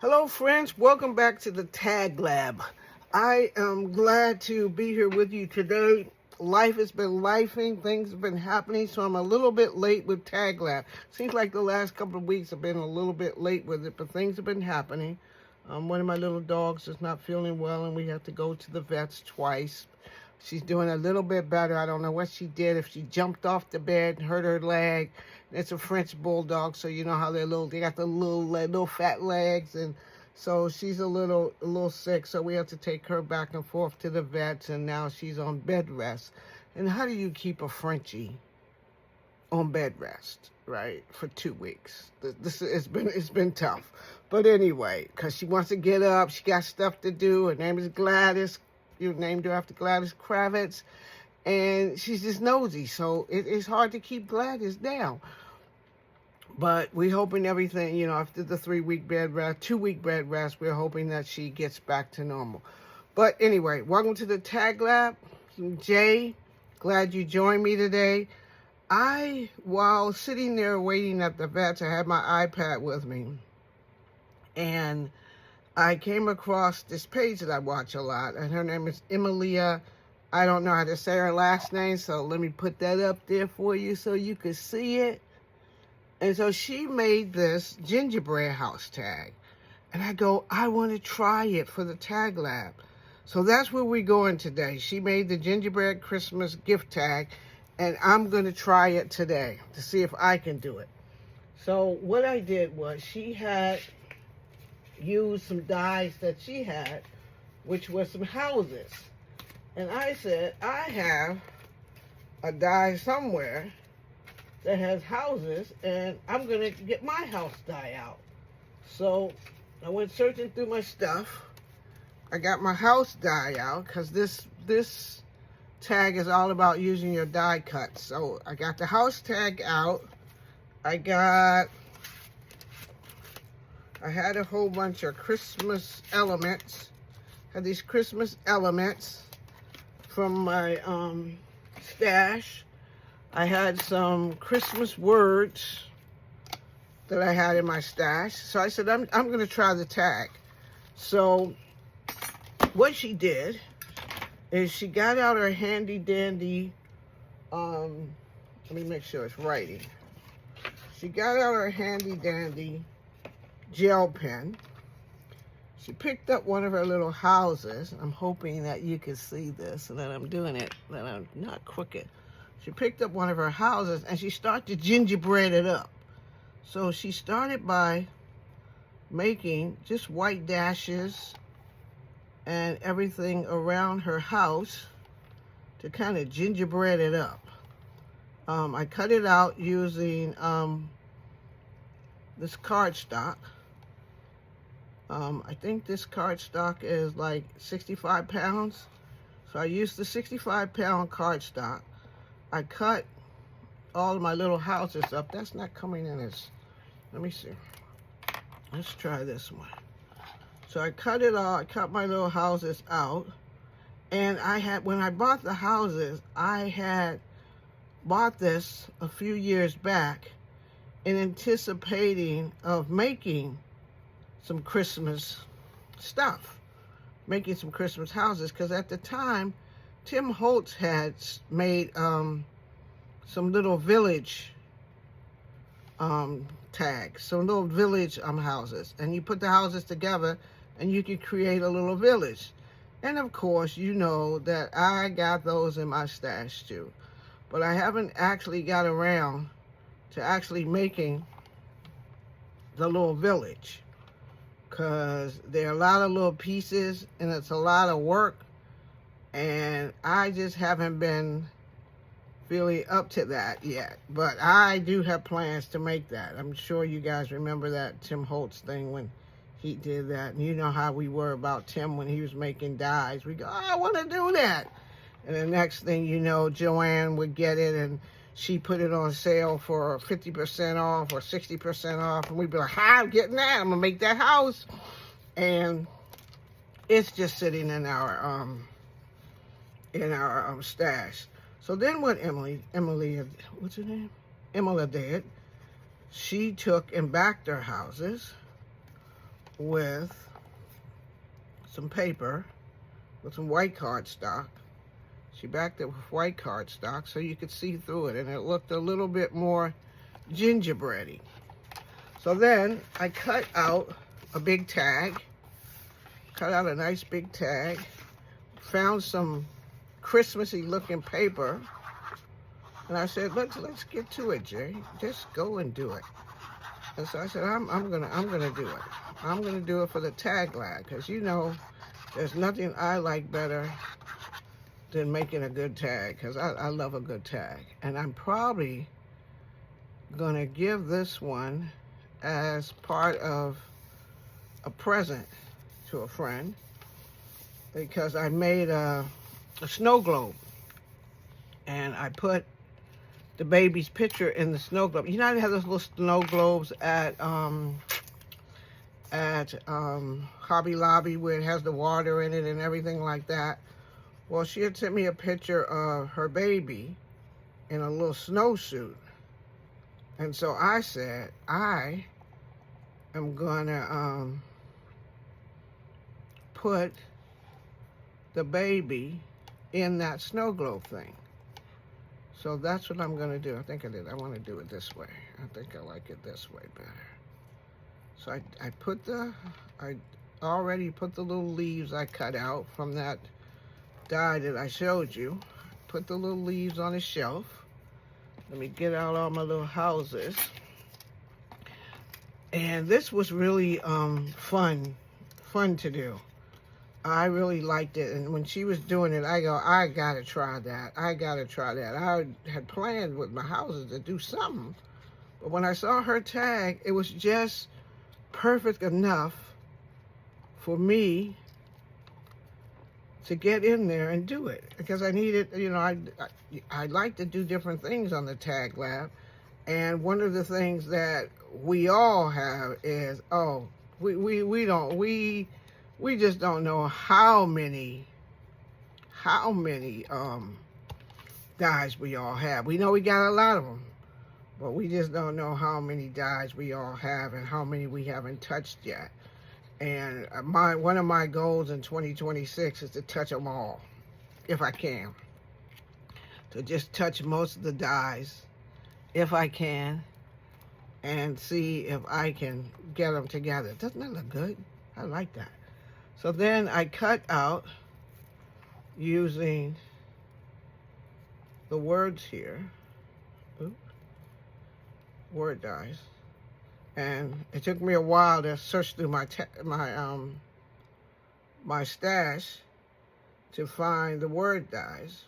Hello friends, welcome back to the Tag Lab. I am glad to be here with you today. Life has been lifing, things have been happening, so I'm a little bit late with Tag Lab. Seems like the last couple of weeks I've been a little bit late with it, but things have been happening. One of my little dogs is not feeling well and we have to go to the vets twice. She's doing a little bit better. I don't know what she did, if she jumped off the bed and hurt her leg. It's a French bulldog, so you know how they got the little fat legs, and so she's a little sick, so we have to take her back and forth to the vets, and now she's on bed rest. And how do you keep a Frenchie on bed rest, right, for 2 weeks? It's been tough. But anyway, because she wants to get up, she got stuff to do. Her name is Gladys. You named her after Gladys Kravitz, and she's just nosy, so it's hard to keep Gladys down. But we're hoping everything, after the 2-week bed rest, we're hoping that she gets back to normal. But anyway, welcome to the Tag Lab. I'm Jay. Glad you joined me today. While sitting there waiting at the vets, I had my iPad with me, and I came across this page that I watch a lot, and her name is Emilia. I don't know how to say her last name, so let me put that up there for you so you can see it. And so she made this gingerbread house tag. And I go, I want to try it for the Tag Lab. So that's where we're going today. She made the gingerbread Christmas gift tag, and I'm going to try it today to see if I can do it. So what I did was she had used some dies that she had, which were some houses. And I said, I have a die somewhere that has houses, and I'm going to get my house die out. So I went searching through my stuff. I got my house die out, because this tag is all about using your die cuts. So I got the house tag out. I had a whole bunch of Christmas elements. I had these Christmas elements from my stash. I had some Christmas words that I had in my stash. So I said, I'm going to try the tag. So what she did is she got out her handy dandy, let me make sure it's writing. She got out her handy dandy gel pen. She picked up one of her little houses. I'm hoping that you can see this and that I'm doing it, that I'm not crooked. She picked up one of her houses and she started to gingerbread it up. So she started by making just white dashes and everything around her house to kind of gingerbread it up. I cut it out using this cardstock. I think this cardstock is like 65 pounds. So I used the 65-pound cardstock. I cut all of my little houses up. That's not coming in as, let me see. Let's try this one. So I cut it all, I cut my little houses out. And when I bought the houses, I had bought this a few years back in anticipating of making some Christmas stuff, making some Christmas houses, because at the time Tim Holtz had made some little village tags, some little village houses, and you put the houses together and you could create a little village. And of course, you know that I got those in my stash too, but I haven't actually got around to actually making the little village, because there are a lot of little pieces and it's a lot of work, and I just haven't been really up to that yet. But I do have plans to make that. I'm sure you guys remember that Tim Holtz thing when he did that, and you know how we were about Tim when he was making dies. We go, oh, I want to do that. And the next thing you know, Joanne would get it and she put it on sale for 50% off or 60% off, and we'd be like, how I'm getting that? I'm gonna make that house. And it's just sitting in our stash. So then what Emily, what's her name? Emily did, she took and backed her houses with some paper, with some white cardstock. She backed it with white cardstock so you could see through it, and it looked a little bit more gingerbready. So then I cut out a big tag, cut out a nice big tag, found some Christmassy looking paper, and I said, let's get to it, Jay. Just go and do it. And so I said, I'm gonna do it. I'm gonna do it for the tag lab, because you know, there's nothing I like better than making a good tag, because I love a good tag. And I'm probably gonna give this one as part of a present to a friend, because I made a snow globe, and I put the baby's picture in the snow globe. You know how they have those little snow globes at Hobby Lobby where it has the water in it and everything like that? Well, she had sent me a picture of her baby in a little snowsuit. And so I said, I am gonna put the baby in that snow globe thing. So that's what I'm gonna do. I think I did. I wanna do it this way. I think I like it this way better. So I already put the little leaves I cut out from that die that I showed you. Put the little leaves on the shelf. Let me get out all my little houses. And this was really fun to do. I really liked it, and when she was doing it, I go, I gotta try that. I gotta try that. I had planned with my houses to do something, but when I saw her tag, it was just perfect enough for me to get in there and do it, because I needed, you know, I like to do different things on the tag lab, and one of the things that we all have is, we just don't know how many dies we all have. We know we got a lot of them, but we just don't know how many dies we all have and how many we haven't touched yet. And one of my goals in 2026 is to touch them all, if I can. To just touch most of the dies, if I can, and see if I can get them together. Doesn't that look good? I like that. So then I cut out, using the words here, word dies, and it took me a while to search through my stash to find the word dies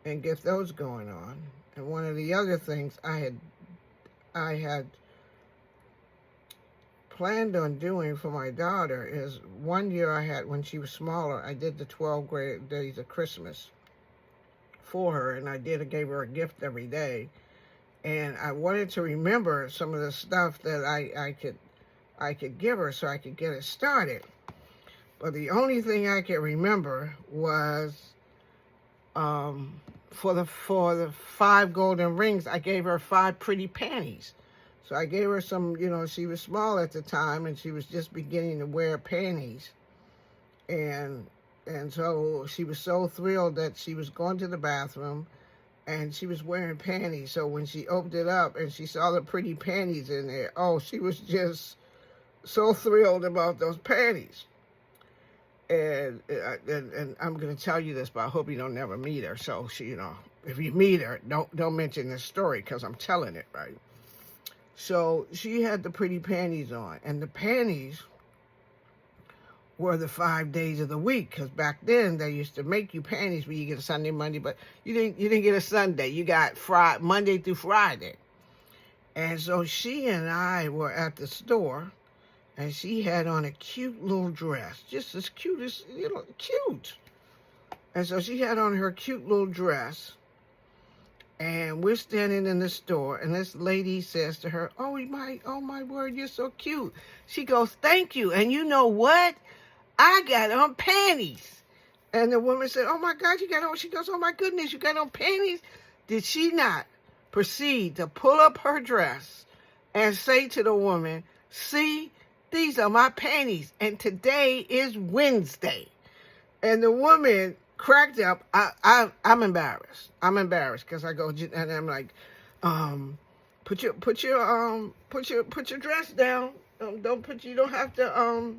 and get those going on. And one of the other things I had planned on doing for my daughter is, one year when she was smaller, I did the 12 days of Christmas for her, and I gave her a gift every day, and I wanted to remember some of the stuff that I could give her so I could get it started. But the only thing I could remember was for the 5 golden rings, I gave her 5 pretty panties. So I gave her some, you know, she was small at the time, and she was just beginning to wear panties. And so she was so thrilled that she was going to the bathroom, and she was wearing panties. So when she opened it up and she saw the pretty panties in there, oh, she was just so thrilled about those panties. And I'm going to tell you this, but I hope you don't never meet her. So she, you know, if you meet her, don't mention this story, because I'm telling it, right? So she had the pretty panties on, and the panties were the 5 days of the week, because back then they used to make you panties where you get a Sunday, Monday, but you didn't get a Sunday. You got Monday through Friday. And so she and I were at the store, and she had on a cute little dress, just as cute as, you know, cute. And so she had on her cute little dress, and we're standing in the store, and this lady says to her, oh my word, you're so cute. She goes, thank you. And you know what? I got on panties. And the woman said, oh my God, you got on, she goes, oh my goodness, you got on panties? Did she not proceed to pull up her dress and say to the woman, see, these are my panties. And today is Wednesday. And the woman cracked up. I'm embarrassed. I'm embarrassed because I go, and I'm like, put your dress down. You don't have to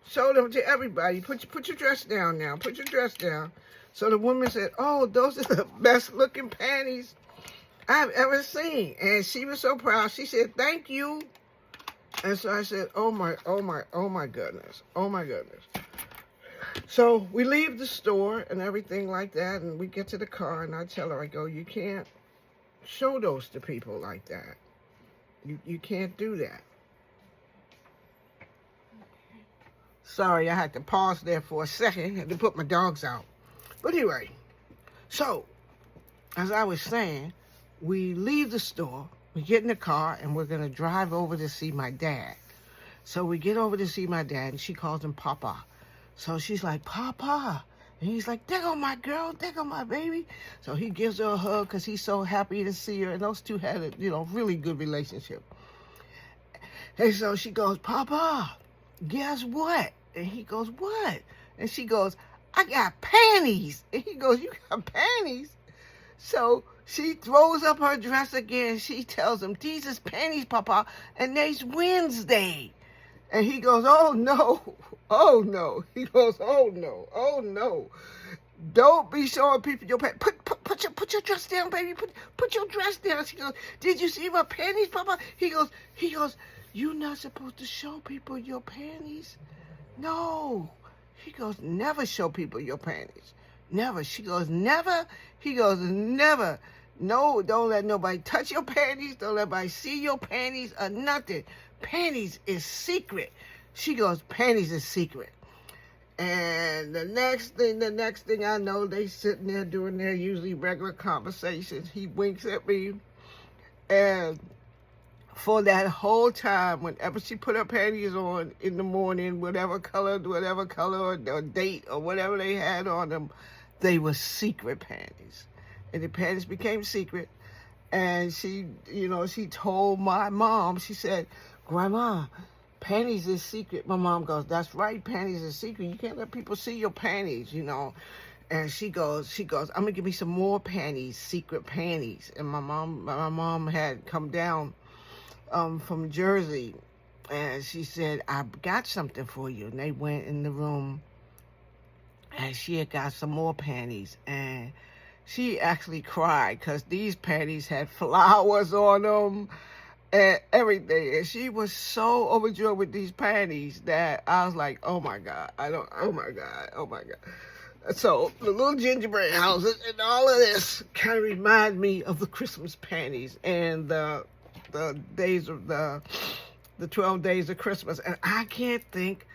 show them to everybody. Put your dress down now. Put your dress down. So the woman said, "Oh, those are the best looking panties I've ever seen." And she was so proud. She said, "Thank you." And so I said, oh my goodness. Oh my goodness. So we leave the store and everything like that, and we get to the car, and I tell her, I go, you can't show those to people like that. You can't do that. Sorry, I had to pause there for a second. Had to put my dogs out. But anyway, so, as I was saying, we leave the store, we get in the car, and we're going to drive over to see my dad. So we get over to see my dad, and she calls him Papa. So she's like, Papa. And he's like, there go my girl, there go my baby. So he gives her a hug because he's so happy to see her. And those two had a, really good relationship. And so she goes, Papa, guess what? And he goes, what? And she goes, I got panties. And he goes, you got panties? So she throws up her dress again. She tells him, these is panties, Papa, and today's Wednesday. And he goes, oh no, oh no. He goes, oh no, oh no. Don't be showing people your panties. Put your dress down, baby. Put your dress down. She goes, did you see my panties, Papa? He goes, you're not supposed to show people your panties. No. He goes, never show people your panties. Never. She goes, never. He goes, never. No, don't let nobody touch your panties. Don't let nobody see your panties or nothing. Panties is secret. She goes, panties is secret. And the next thing I know, they sitting there doing their usually regular conversations. He winks at me. And for that whole time, whenever she put her panties on in the morning, whatever color or date or whatever they had on them, they were secret panties. And the panties became secret. And she, she told my mom, she said, Grandma, panties is secret. My mom goes, that's right, panties is secret. You can't let people see your panties, And she goes, I'm gonna give me some more panties, secret panties. And my mom had come down from Jersey, and she said, I got something for you. And they went in the room, and she had got some more panties, and she actually cried because these panties had flowers on them and everything. And she was so overjoyed with these panties that I was like, oh my God. Oh my God. So the little gingerbread houses and all of this kind of remind me of the Christmas panties and the days of the 12 days of Christmas. And I can't think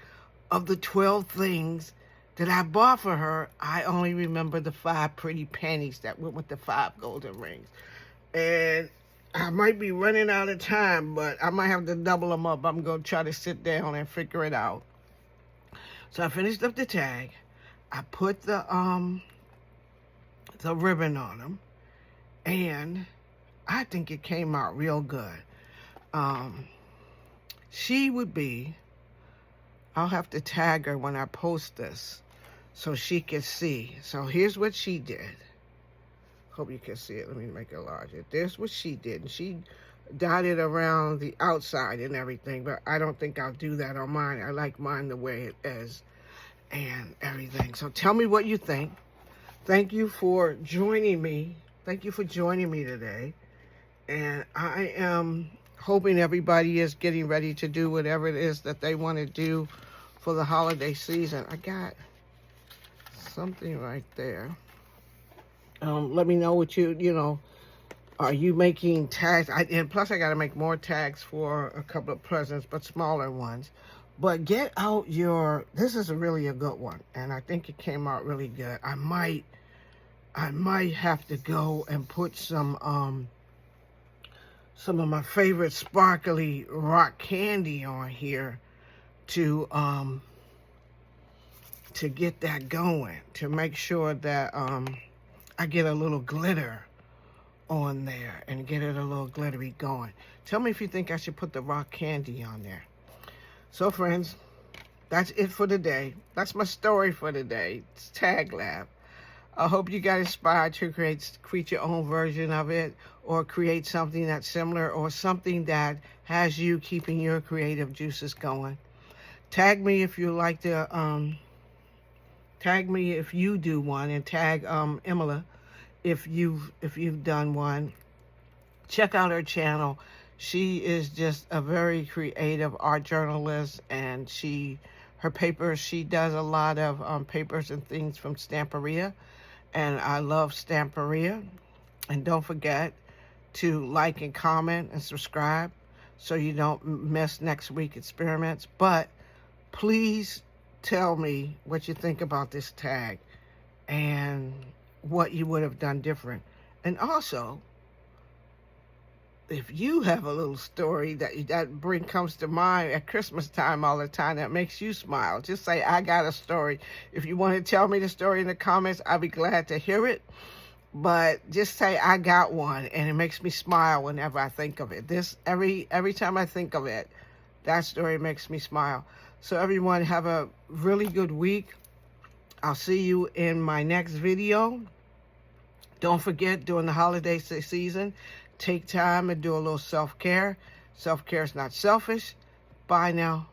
of the 12 things that I bought for her. I only remember the 5 pretty panties that went with the 5 golden rings. And I might be running out of time, but I might have to double them up. I'm going to try to sit down and figure it out. So I finished up the tag. I put the ribbon on them, and I think it came out real good. She would be, I'll have to tag her when I post this so she can see. So here's what she did. Hope you can see it. Let me make it larger. This what she did. And she dyed it around the outside and everything, but I don't think I'll do that on mine. I like mine the way it is and everything. So tell me what you think. Thank you for joining me. Thank you for joining me today. And I am hoping everybody is getting ready to do whatever it is that they want to do for the holiday season. I got something right there. Let me know what are you making tags? And plus I got to make more tags for a couple of presents, but smaller ones. But get out this is really a good one. And I think it came out really good. I might have to go and put some of my favorite sparkly rock candy on here to get that going, to make sure that I get a little glitter on there and get it a little glittery going. Tell me if you think I should put the rock candy on there. So friends, that's it for today. That's my story for today. It's Tag Lab. I hope you got inspired to create your own version of it, or create something that's similar, or something that has you keeping your creative juices going. Tag me if you like to, tag me if you do one, and tag Emila if you've done one. Check out her channel. She is just a very creative art journalist, and her papers, she does a lot of papers and things from Stamperia, and I love Stamperia. And don't forget to like and comment and subscribe so you don't miss next week's experiments. But please tell me what you think about this tag and what you would have done different. And also, if you have a little story that comes to mind at Christmas time all the time that makes you smile, just say, I got a story. If you want to tell me the story in the comments, I'll be glad to hear it. But just say, I got one, and it makes me smile whenever I think of it. Every time I think of it, that story makes me smile. So everyone, have a really good week. I'll see you in my next video. Don't forget, during the holiday season, take time and do a little self-care. Self-care is not selfish. Bye now.